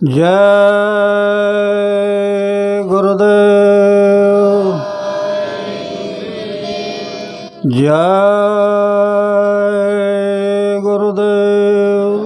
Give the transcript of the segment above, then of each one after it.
जय गुरुदेव, जय गुरुदेव,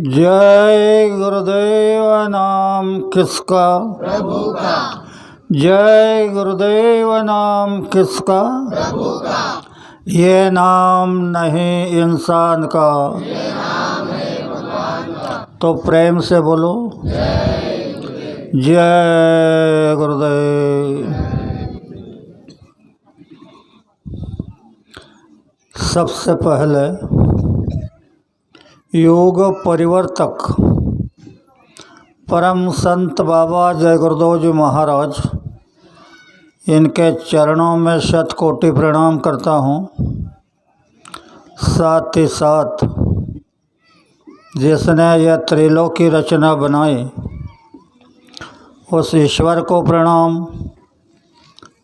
जय गुरुदेव। नाम किसका? प्रभु का। जय गुरुदेव। नाम किसका? प्रभु का। ये नाम नहीं इंसान का, ये नाम है भगवान का। तो प्रेम से बोलो जय गुरुदेव। सबसे पहले योग परिवर्तक परम संत बाबा जय गुरुदेव जी महाराज, इनके चरणों में शतकोटि प्रणाम करता हूँ। साथ ही साथ जिसने यह त्रिलोक की रचना बनाई उस ईश्वर को प्रणाम,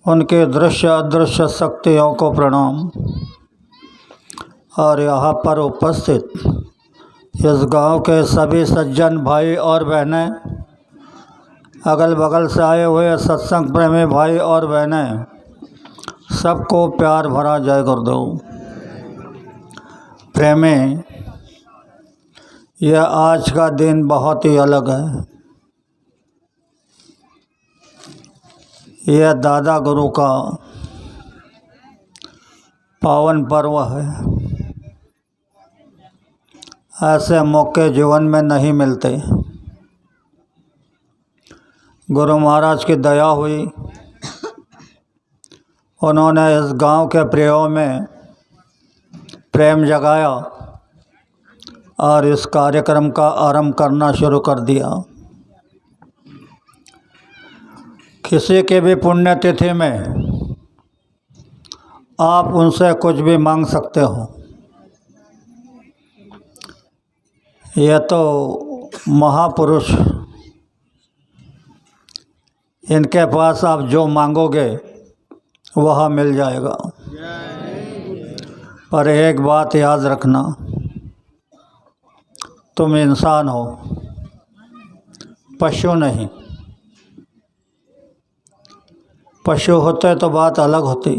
उनके दृश्य अदृश्य शक्तियों को प्रणाम, और यहाँ पर उपस्थित इस गांव के सभी सज्जन भाई और बहनें, अगल बगल से आए हुए सत्संग प्रेमी भाई और बहनें, सबको प्यार भरा जय गुरुदेव। प्रेमी, यह आज का दिन बहुत ही अलग है। यह दादा गुरु का पावन पर्व है। ऐसे मौके जीवन में नहीं मिलते। गुरु महाराज की दया हुई, उन्होंने इस गांव के प्रियों में प्रेम जगाया और इस कार्यक्रम का आरंभ करना शुरू कर दिया। किसी के भी पुण्यतिथि में आप उनसे कुछ भी मांग सकते हो। यह तो महापुरुष, इनके पास आप जो मांगोगे वह मिल जाएगा। पर एक बात याद रखना, तुम इंसान हो, पशु नहीं। पशु होते तो बात अलग होती।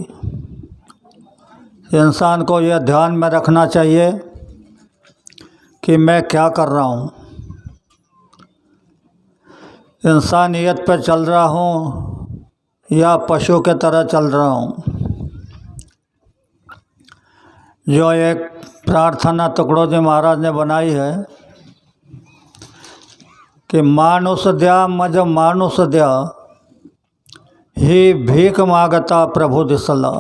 इंसान को यह ध्यान में रखना चाहिए कि मैं क्या कर रहा हूँ। इंसानियत पे चल रहा हूँ या पशु के तरह चल रहा हूँ। जो एक प्रार्थना तुकडोजी महाराज ने बनाई है कि मानुष द्या मज मानुष द्या ही भीख मागता प्रभु दिसला।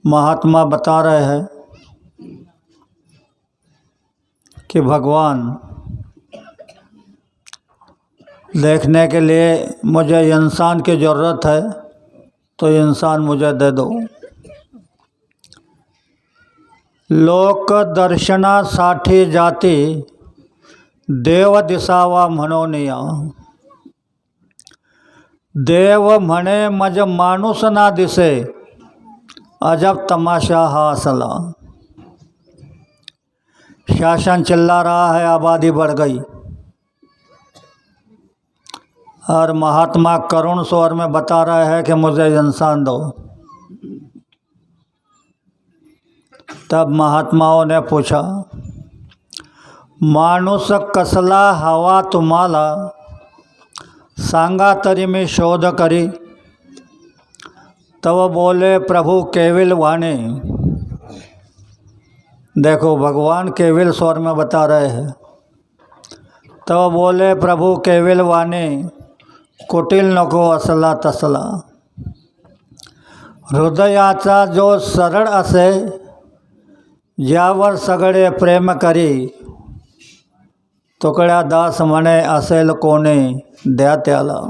महात्मा बता रहे हैं कि भगवान देखने के लिए मुझे इंसान की ज़रूरत है, तो इंसान मुझे दे दो। लोक दर्शनासाठी जाती देव दिसावा म्हणोनिया। देव म्हणे मज माणूस ना दिसे, अजब तमाशा हा असला। शासन चिल्ला रहा है, आबादी बढ़ गई, और महात्मा करुण स्वर में बता रहे हैं कि मुझे इंसान दो। तब महात्माओं ने पूछा, माणूस कसला हवा तुम्हाला, सांगा तरी मी शोध करी। तब बोले प्रभु केविल वाणी। देखो, भगवान केविल स्वर में बता रहे हैं। तब बोले प्रभु केविल वाणी, कुटिल नको असला तसला। हृदयाचा जो सरळ असे, ज्यावर सगळे प्रेम करी। तुकड्या दास म्हणे असेल कोणी द्या त्याला।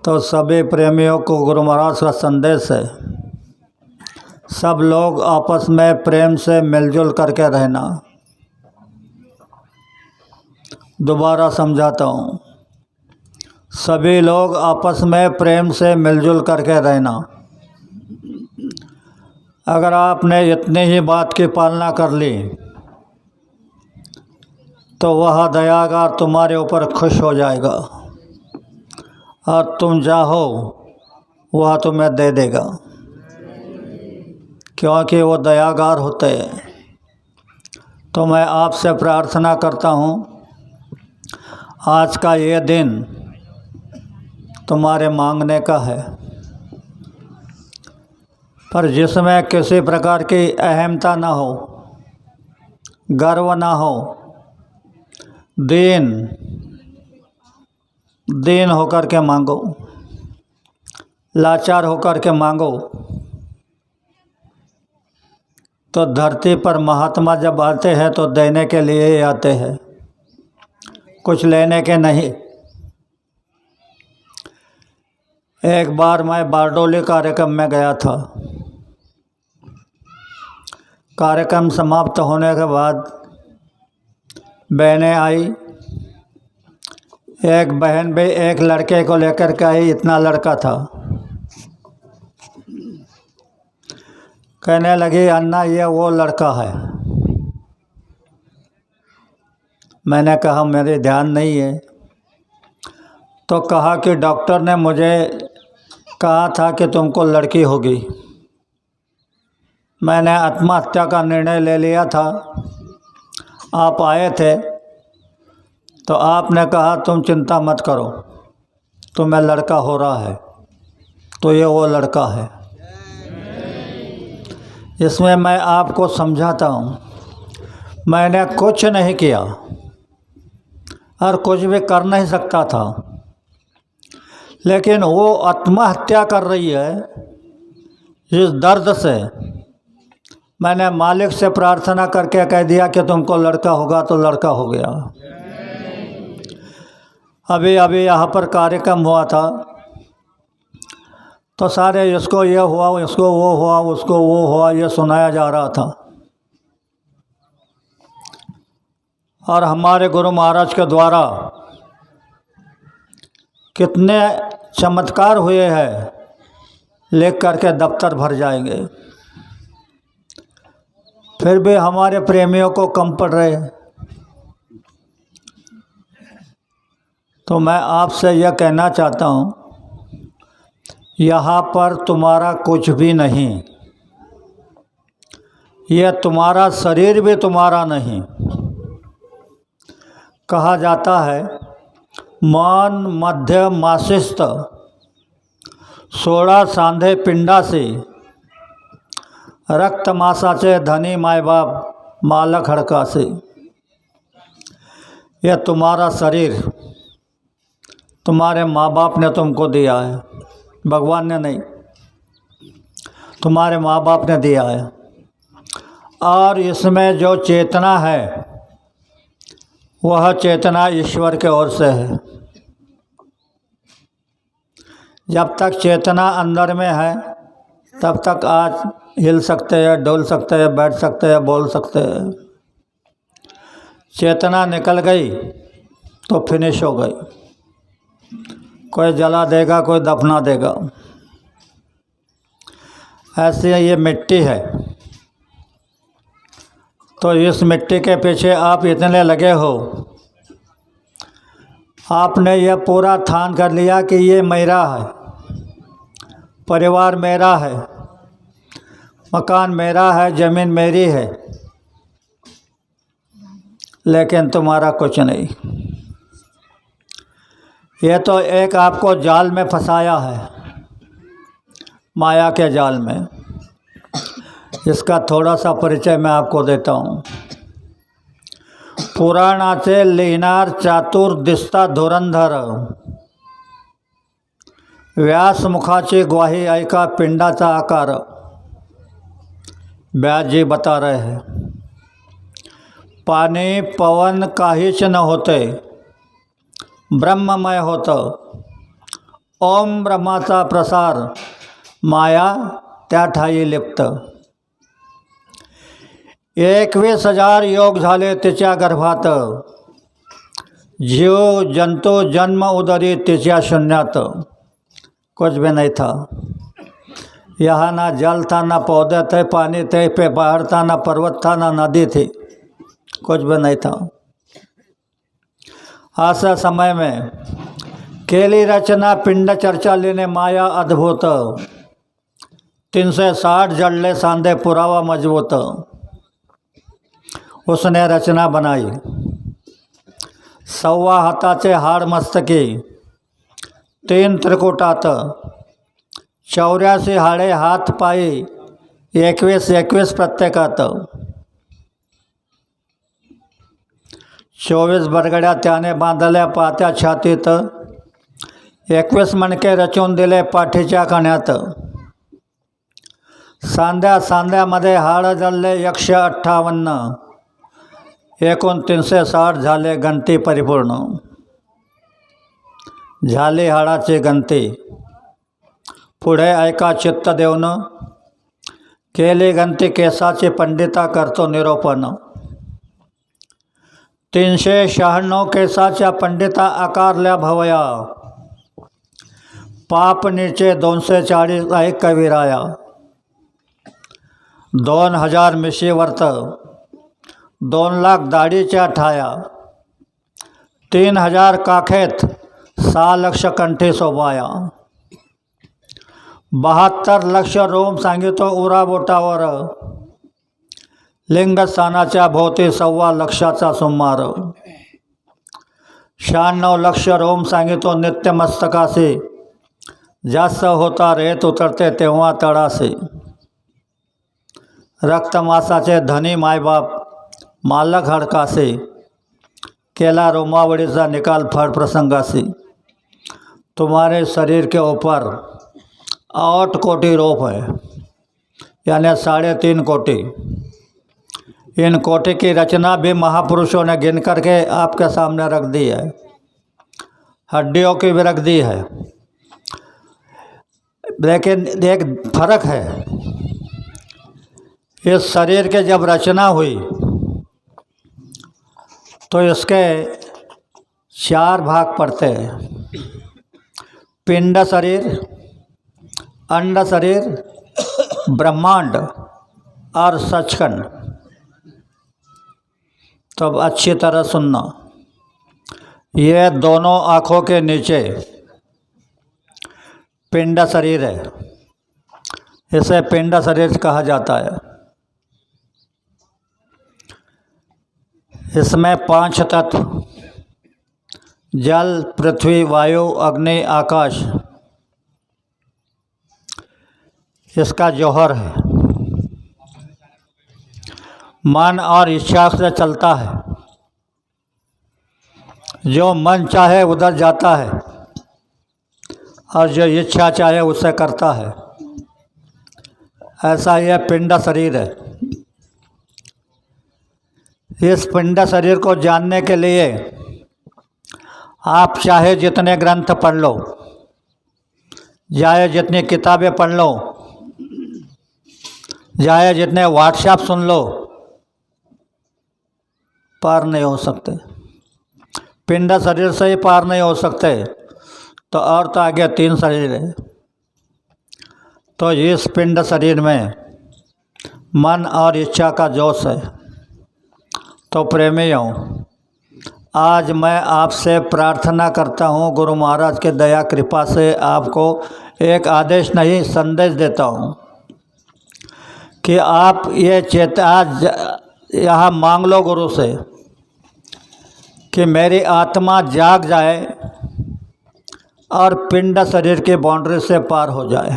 तो सभी प्रेमियों को गुरु महाराज का संदेश है, सब लोग आपस में प्रेम से मिलजुल करके रहना। दोबारा समझाता हूँ, सभी लोग आपस में प्रेम से मिलजुल करके रहना। अगर आपने इतनी ही बात की पालना कर ली तो वह दयागार तुम्हारे ऊपर खुश हो जाएगा और तुम चाहो वह तुम्हें दे देगा, क्योंकि वो दयागार होते हैं। तो मैं आपसे प्रार्थना करता हूँ, आज का ये दिन तुम्हारे मांगने का है, पर जिसमें किसी प्रकार की अहमता ना हो, गर्व ना हो, दीन होकर के मांगो, लाचार होकर के मांगो। तो धरती पर महात्मा जब आते हैं तो देने के लिए ही आते हैं, कुछ लेने के नहीं। एक बार मैं बारडोली कार्यक्रम में गया था। कार्यक्रम समाप्त होने के बाद बहनें आई। एक बहन भी एक लड़के को लेकर के आई, इतना लड़का था। कहने लगी, अन्ना ये वो लड़का है। मैंने कहा मेरे ध्यान नहीं है। तो कहा कि डॉक्टर ने मुझे कहा था कि तुमको लड़की होगी। मैंने आत्महत्या का निर्णय ले लिया था। आप आए थे तो आपने कहा तुम चिंता मत करो, तुम्हें लड़का हो रहा है। तो ये वो लड़का है। इसमें मैं आपको समझाता हूँ, मैंने कुछ नहीं किया और कुछ भी कर नहीं सकता था, लेकिन वो आत्महत्या कर रही है इस दर्द से। मैंने मालिक से प्रार्थना करके कह दिया कि तुमको लड़का होगा, तो लड़का हो गया। अभी यहाँ पर कार्यक्रम हुआ था तो सारे इसको ये हुआ, इसको वो हुआ, उसको वो हुआ, ये सुनाया जा रहा था। और हमारे गुरु महाराज के द्वारा कितने चमत्कार हुए हैं, लिख करके दफ्तर भर जाएंगे। फिर भी हमारे प्रेमियों को कम पड़ रहे। तो मैं आपसे यह कहना चाहता हूँ, यहाँ पर तुम्हारा कुछ भी नहीं, यह तुम्हारा शरीर भी तुम्हारा नहीं। कहा जाता है मान मध्य मासिस्त 16 सांधे पिंडा से रक्त मासाचे धनी माय बाप मालक हड़का से। यह तुम्हारा शरीर तुम्हारे माँ बाप ने तुमको दिया है, भगवान ने नहीं, तुम्हारे माँ बाप ने दिया है। और इसमें जो चेतना है वह चेतना ईश्वर के ओर से है। जब तक चेतना अंदर में है तब तक आज हिल सकते हैं, डोल सकते हैं, बैठ सकते हैं, बोल सकते हैं। चेतना निकल गई तो फिनिश हो गई। कोई जला देगा, कोई दफना देगा। ऐसे ये मिट्टी है, तो इस मिट्टी के पीछे आप इतने लगे हो, आपने यह पूरा ठान कर लिया कि ये मेरा है, परिवार मेरा है, मकान मेरा है, ज़मीन मेरी है, लेकिन तुम्हारा कुछ नहीं। ये तो एक आपको जाल में फंसाया है, माया के जाल में। इसका थोड़ा सा परिचय मैं आपको देता हूँ। पुराणाचे लिहिणार चातुर दिसता धुरंधर, व्यासमुखाची ग्वाही ऐका पिंडाचा आकार। व्यास जी बता रहे हैं, पानी पवन काहीच न होते, ब्रह्ममय होतं, ओम ब्रह्माचा प्रसार माया त्या ठाई लिप्त. 21,000 योग झाले तिच्या गर्भात, जीव जंतु जन्म उदरी तिच्या शून्यात. कुछ भी नहीं था यहाँ, ना जल था, ना पौधे थे, पानी थे, पे पहाड़ था, ना पर्वत था, ना नदी थी, कुछ भी नहीं था. ऐसे समय में केली रचना पिंड चर्चा लेने माया अद्भुत. 360 जड़ले सांधे पुरावा मजबूत. उसने रचना बनाई. 1.25 हाताचे हाड मस्तकी, 3 त्रिकुटात, 84 हाडे हात पायी, 21 प्रत्येकात. 24 बरगड्या त्याने बांधल्या पात्या छातीत, 21 मणके रचून दिले पाठीच्या कण्यात. सांध्या सांध्यामध्ये हाड जळले 158, एकूण 360 झाले गणती परिपूर्ण. झाली हाडाची गणती. पुढे ऐका चित्त देऊन, केली गणती केसाची पंडिता करतो निरोपण. 396 केसाच्या पंडिता आकारल्या भवया, पाप नीचे 240 आहे कविराया. 2000 मिशी वर्त, 2 लाख दाढीच्या ठाया, 3000 काखेत, 6 लक्ष कंठी शोभाया. 72 लक्ष रोम सांगितो उरा बोटावर, लिंगस्थानाच्या भोवती 1.25 लक्षाचा सुमार. 96 लक्ष रोम सांगितो नित्य मस्तकासी, जास्त होता रेत उतरते तेव्हा तळासी. रक्तमासाचे धनी मायबाप मालक हडकासी, केला रोमावळीचा निकाल फळ प्रसंगासी. तुम्हारे शरीर के ऊपर 8 कोटि रोप है, यानी 3.5 कोटि. इन कोटि की रचना भी महापुरुषों ने गिन करके आपके सामने रख दी है. हड्डियों की भी रख दी है, लेकिन एक फर्क है. इस शरीर के जब रचना हुई तो इसके 4 भाग पड़ते हैं. पिंड शरीर, अंड शरीर, ब्रह्मांड और सचखंड. तो अब अच्छी तरह सुनना. ये दोनों आँखों के नीचे पिंड शरीर है, इसे पिंड शरीर कहा जाता है. इसमें 5 तत्व, जल, पृथ्वी, वायु, अग्नि, आकाश, इसका जौहर है. मन और इच्छा से चलता है. जो मन चाहे उधर जाता है और जो इच्छा चाहे उसे करता है. ऐसा यह पिंड शरीर है. इस पिंड शरीर को जानने के लिए आप चाहे जितने ग्रंथ पढ़ लो, चाहे जितनी किताबें पढ़ लो, चाहे जितने व्हाट्सएप सुन लो, पार नहीं हो सकते. पिंड शरीर से ही पार नहीं हो सकते तो और तो आगे 3 शरीर है. तो इस पिंड शरीर में मन और इच्छा का जोश है. तो प्रेमियों, आज मैं आपसे प्रार्थना करता हूँ, गुरु महाराज के दया कृपा से आपको एक आदेश नहीं संदेश देता हूँ कि आप ये आज यहाँ मांग लो गुरु से कि मेरी आत्मा जाग जाए और पिंड शरीर की बाउंड्री से पार हो जाए.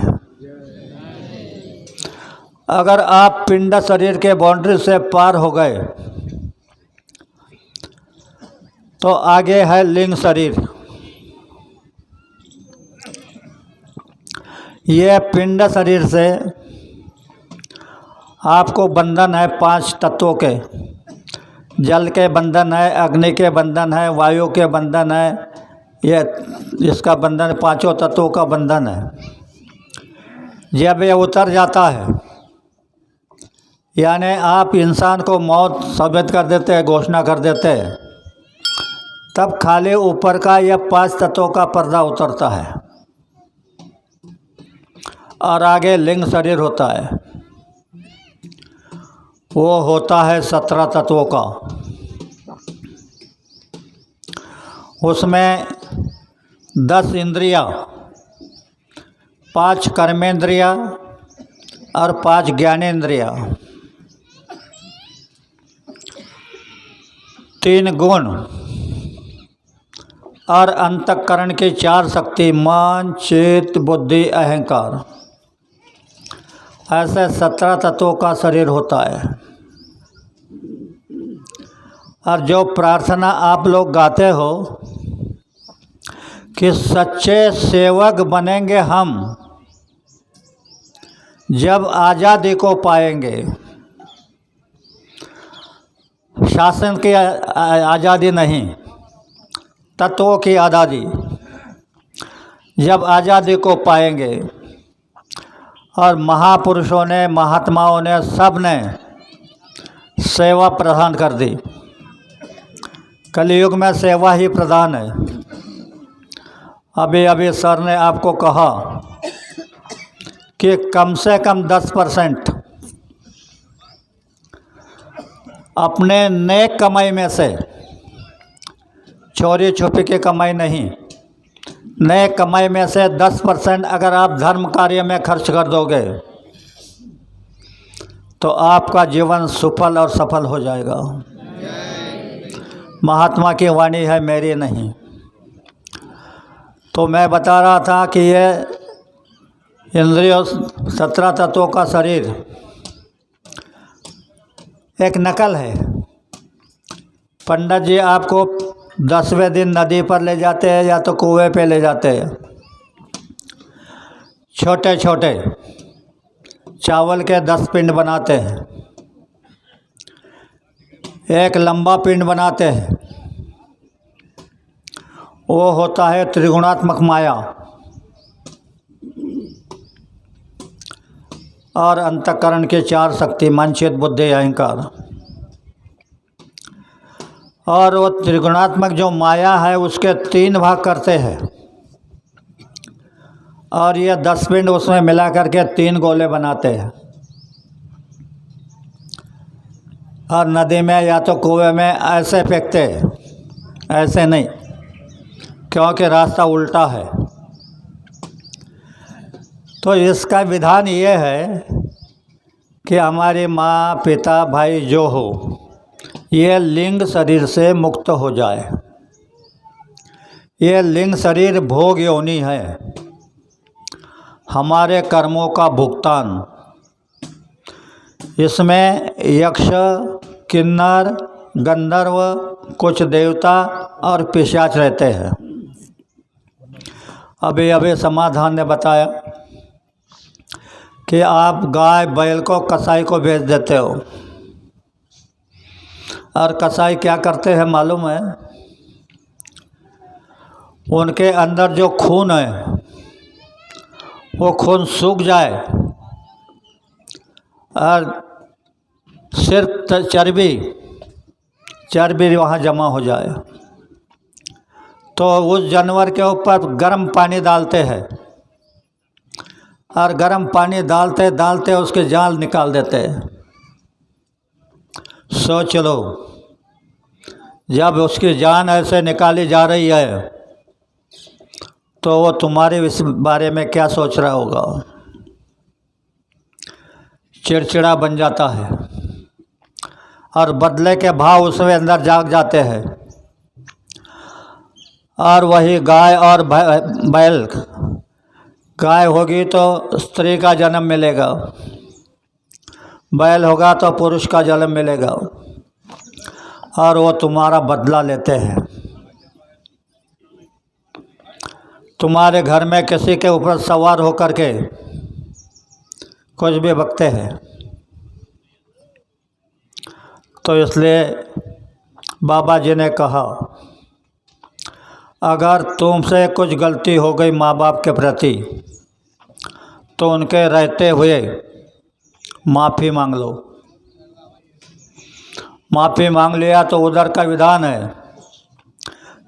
अगर आप पिंड शरीर के बाउंड्री से पार हो गए तो आगे है लिंग शरीर. यह पिंड शरीर से आपको बंधन है 5 तत्वों के. जल के बंधन है, अग्नि के बंधन है, वायु के बंधन है, ये इसका बंधन पांचों तत्वों का बंधन है। जब ये उतर जाता है, यानी आप इंसान को मौत साबित कर देते हैं, घोषणा कर देते हैं, तब खाली ऊपर का यह पांच तत्वों का पर्दा उतरता है और आगे लिंग शरीर होता है। वो होता है 17 तत्वों का। उसमें 10 इंद्रियां, 5 कर्मेंद्रियां और 5 ज्ञानेंद्रियां, 3 गुण और अंतःकरण की 4 शक्ति, मन, चित्त, बुद्धि, अहंकार। ऐसे 17 तत्वों का शरीर होता है। और जो प्रार्थना आप लोग गाते हो कि सच्चे सेवक बनेंगे हम जब आज़ादी को पाएंगे, शासन की आज़ादी नहीं, तत्वों की आज़ादी, जब आज़ादी को पाएंगे। और महापुरुषों ने, महात्माओं ने, सब ने सेवा प्रदान कर दी। कलयुग में सेवा ही प्रधान है। अभी अभी सर ने आपको कहा कि कम से कम 10% अपने नेक कमाई में से, चोरी छुपी की कमाई नहीं, नेक कमाई में से 10% अगर आप धर्म कार्य में खर्च कर दोगे तो आपका जीवन सुफल और सफल हो जाएगा। महात्मा की वाणी है, मेरी नहीं। तो मैं बता रहा था कि ये इंद्रियों 17 तत्वों का शरीर एक नकल है। पंडित जी आपको 10वें दिन नदी पर ले जाते हैं या तो कुएं पे ले जाते हैं। छोटे छोटे चावल के 10 पिंड बनाते हैं, एक लंबा पिंड बनाते हैं, वो होता है त्रिगुणात्मक माया। और अंतःकरण के 4 शक्ति, मन, चित्त, बुद्धि, अहंकार। और वो त्रिगुणात्मक जो माया है उसके 3 भाग करते हैं और ये 10 पिंड उसमें मिला करके 3 गोले बनाते हैं। और नदी में या तो कुएं में ऐसे फेंकते हैं, ऐसे नहीं, क्योंकि रास्ता उल्टा है। तो इसका विधान ये है कि हमारे माँ, पिता, भाई जो हो, ये लिंग शरीर से मुक्त हो जाए। ये लिंग शरीर भोग योनि है, हमारे कर्मों का भुगतान। इसमें यक्ष, किन्नर, गंधर्व, कुछ देवता और पिशाच रहते हैं। अभी अभी समाधान ने बताया कि आप गाय बैल को कसाई को बेच देते हो, और कसाई क्या करते हैं मालूम है? उनके अंदर जो खून है वो खून सूख जाए और सिर्फ चर्बी वहाँ जमा हो जाए, तो उस जानवर के ऊपर गर्म पानी डालते हैं और गर्म पानी डालते डालते उसके जान निकाल देते हैं। सोच लो, जब उसकी जान ऐसे निकाली जा रही है तो वो तुम्हारे इस बारे में क्या सोच रहा होगा? चिड़चिड़ा बन जाता है और बदले के भाव उसमें अंदर जाग जाते हैं। और वही गाय और बैल, गाय होगी तो स्त्री का जन्म मिलेगा, बैल होगा तो पुरुष का जन्म मिलेगा, और वो तुम्हारा बदला लेते हैं। तुम्हारे घर में किसी के ऊपर सवार होकर के कुछ भी बकते हैं। तो इसलिए बाबा जी ने कहा, अगर तुमसे कुछ गलती हो गई माँ बाप के प्रति तो उनके रहते हुए माफ़ी मांग लो। माफ़ी मांग लिया तो उधर का विधान है,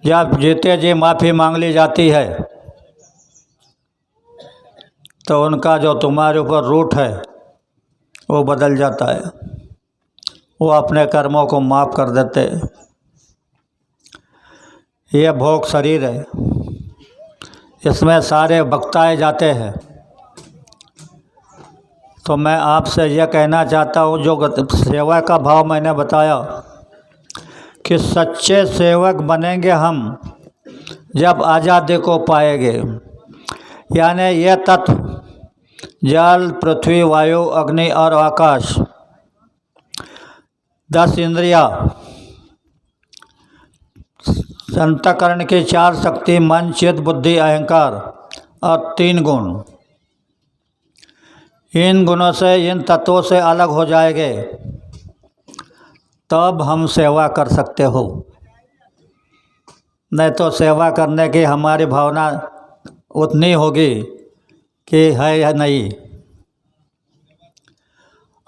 जब जीते जी माफ़ी मांग ली जाती है तो उनका जो तुम्हारे ऊपर रूठ है वो बदल जाता है, वो अपने कर्मों को माफ़ कर देते हैं। ये भोग शरीर है, इसमें सारे भक्ताए जाते हैं। तो मैं आपसे यह कहना चाहता हूँ, जो सेवा का भाव मैंने बताया कि सच्चे सेवक बनेंगे हम जब आज़ादी को पाएंगे। यानी यह तत्व जल, पृथ्वी, वायु, अग्नि और आकाश, 10 इंद्रियाँ, अंतःकरण की 4 शक्ति, मन, चित्त, बुद्धि, अहंकार और 3 गुण, इन गुणों से, इन तत्वों से अलग हो जाएंगे तब हम सेवा कर सकते हो। नहीं तो सेवा करने की हमारी भावना उतनी होगी कि है या नहीं।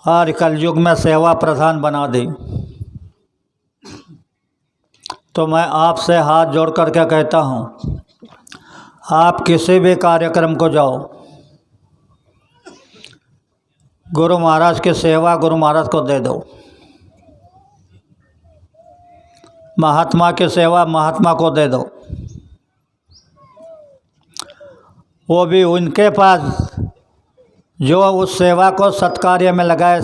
और कलयुग में सेवा प्रधान बना दी। तो मैं आपसे हाथ जोड़ करके कहता हूँ, आप किसी भी कार्यक्रम को जाओ, गुरु महाराज की सेवा गुरु महाराज को दे दो, महात्मा की सेवा महात्मा को दे दो। वो भी उनके पास जो उस सेवा को सत्कार्य में लगाए,